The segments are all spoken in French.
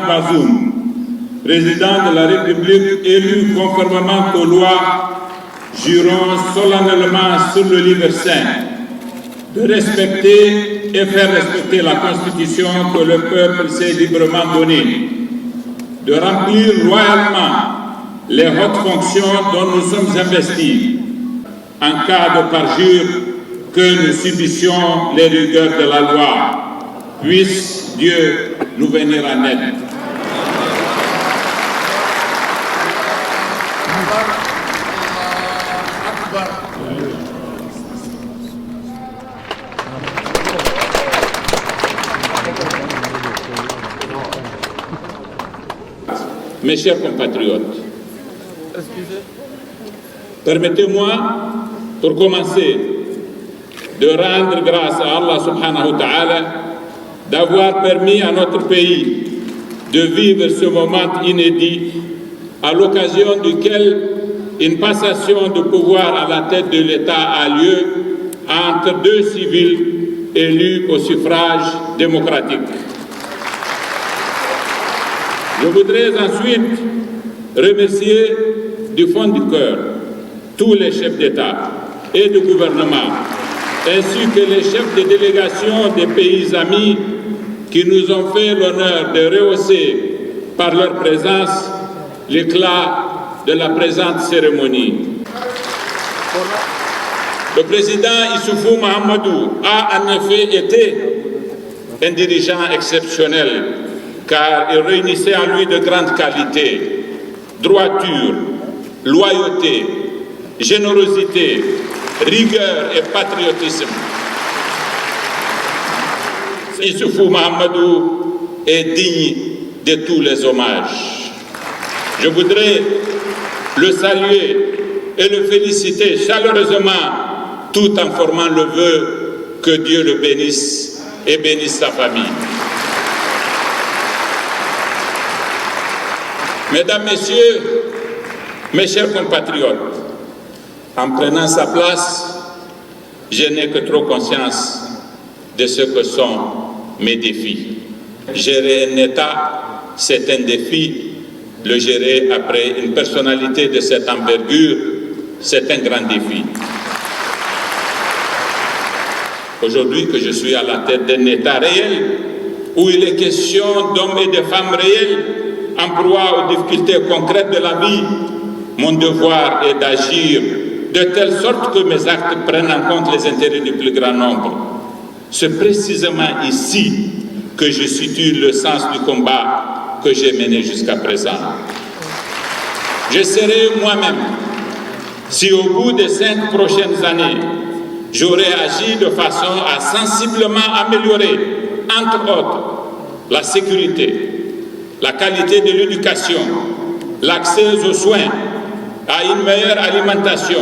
Bazoum, président de la République élu conformément aux lois, jurons solennellement sur le livre saint de respecter et faire respecter la Constitution que le peuple s'est librement donnée, de remplir loyalement les hautes fonctions dont nous sommes investis, en cas de parjure que nous subissions les rigueurs de la loi. Puisse Dieu nous venir en aide. Mes chers compatriotes, permettez-moi, pour commencer, de rendre grâce à Allah subhanahu wa ta'ala d'avoir permis à notre pays de vivre ce moment inédit à l'occasion duquel une passation de pouvoir à la tête de l'État a lieu entre deux civils élus au suffrage démocratique. Je voudrais ensuite remercier du fond du cœur tous les chefs d'État et de gouvernement, ainsi que les chefs de délégation des pays amis qui nous ont fait l'honneur de rehausser par leur présence l'éclat de la présente cérémonie. Le président Issoufou Mahamadou a en effet été un dirigeant exceptionnel, car il réunissait en lui de grandes qualités: droiture, loyauté, générosité, rigueur et patriotisme. Issoufou Mahamadou est digne de tous les hommages. Je voudrais le saluer et le féliciter chaleureusement, tout en formant le vœu que Dieu le bénisse et bénisse sa famille. Mesdames, Messieurs, mes chers compatriotes, en prenant sa place, je n'ai que trop conscience de ce que sont mes défis. Gérer un État, c'est un défi. Le gérer après une personnalité de cette envergure, c'est un grand défi. Aujourd'hui que je suis à la tête d'un État réel, où il est question d'hommes et de femmes réels, en proie aux difficultés concrètes de la vie, mon devoir est d'agir de telle sorte que mes actes prennent en compte les intérêts du plus grand nombre. C'est précisément ici que je situe le sens du combat que j'ai mené jusqu'à présent. Je serai moi-même si au bout des 5 prochaines années, j'aurais agi de façon à sensiblement améliorer, entre autres, la sécurité, la qualité de l'éducation, l'accès aux soins, à une meilleure alimentation,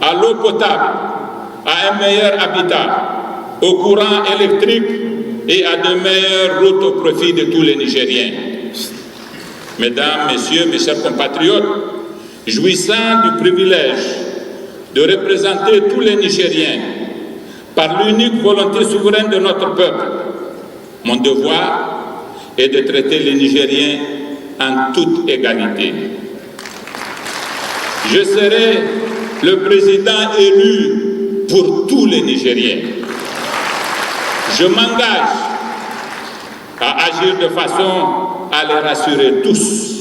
à l'eau potable, à un meilleur habitat, au courant électrique et à de meilleures routes au profit de tous les Nigériens. Mesdames, Messieurs, mes chers compatriotes, jouissant du privilège de représenter tous les Nigériens par l'unique volonté souveraine de notre peuple, mon devoir est de traiter les Nigériens en toute égalité. Je serai le président élu pour tous les Nigériens. Je m'engage à agir de façon à les rassurer tous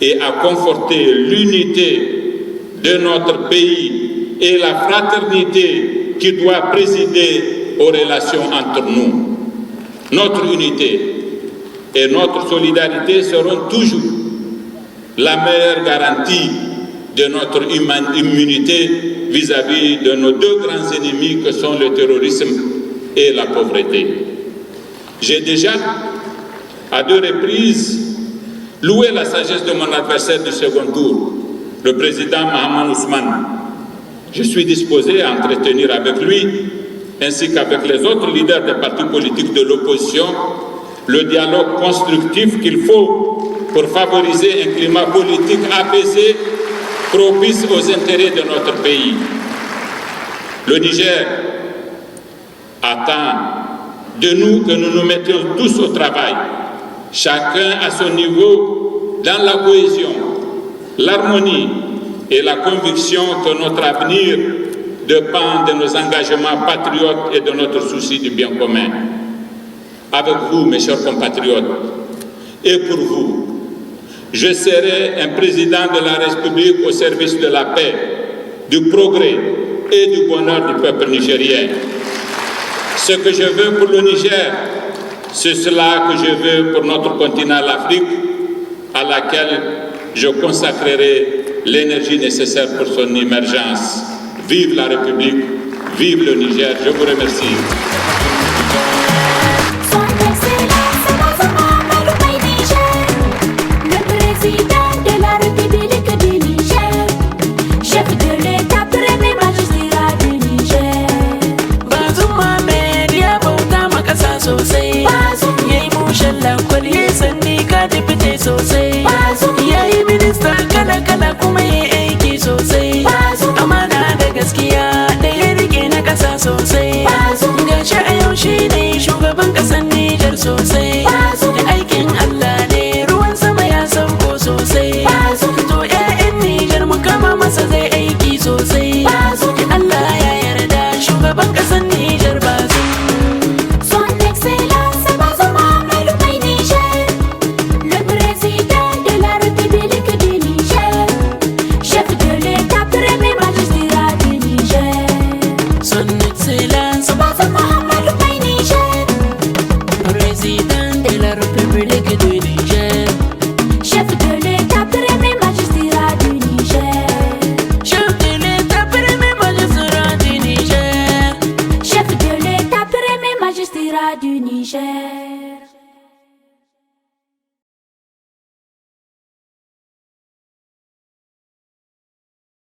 et à conforter l'unité de notre pays et la fraternité qui doit présider aux relations entre nous. Notre unité et notre solidarité seront toujours la meilleure garantie de notre immunité vis-à-vis de nos deux grands ennemis que sont le terrorisme et la pauvreté. J'ai déjà, à 2 reprises, loué la sagesse de mon adversaire du second tour, le président Mahaman Ousmane. Je suis disposé à entretenir avec lui, ainsi qu'avec les autres leaders des partis politiques de l'opposition, le dialogue constructif qu'il faut pour favoriser un climat politique apaisé, propice aux intérêts de notre pays. Le Niger attend de nous que nous nous mettions tous au travail, chacun à son niveau, dans la cohésion, l'harmonie et la conviction que notre avenir dépend de nos engagements patriotes et de notre souci du bien commun. Avec vous, mes chers compatriotes, et pour vous, je serai un président de la République au service de la paix, du progrès et du bonheur du peuple nigérien. Ce que je veux pour le Niger, c'est cela que je veux pour notre continent, l'Afrique, à laquelle je consacrerai l'énergie nécessaire pour son émergence. Vive la République, vive le Niger, je vous remercie. Sosai ya yi minista kala-kala kuma ya yi aiki sosai, amana da gaskiya da ya rike na kasa sosai, gashi a yau shi ne shugaban kasar Nijar sosai, da aikin Allah ne ruwan sama ya sauko sosai, to 'ya'yan Nijar mu kama masa zai aiki sosai, Allah ya yarda shugaban kasar Nijar Bazoum. Du Niger.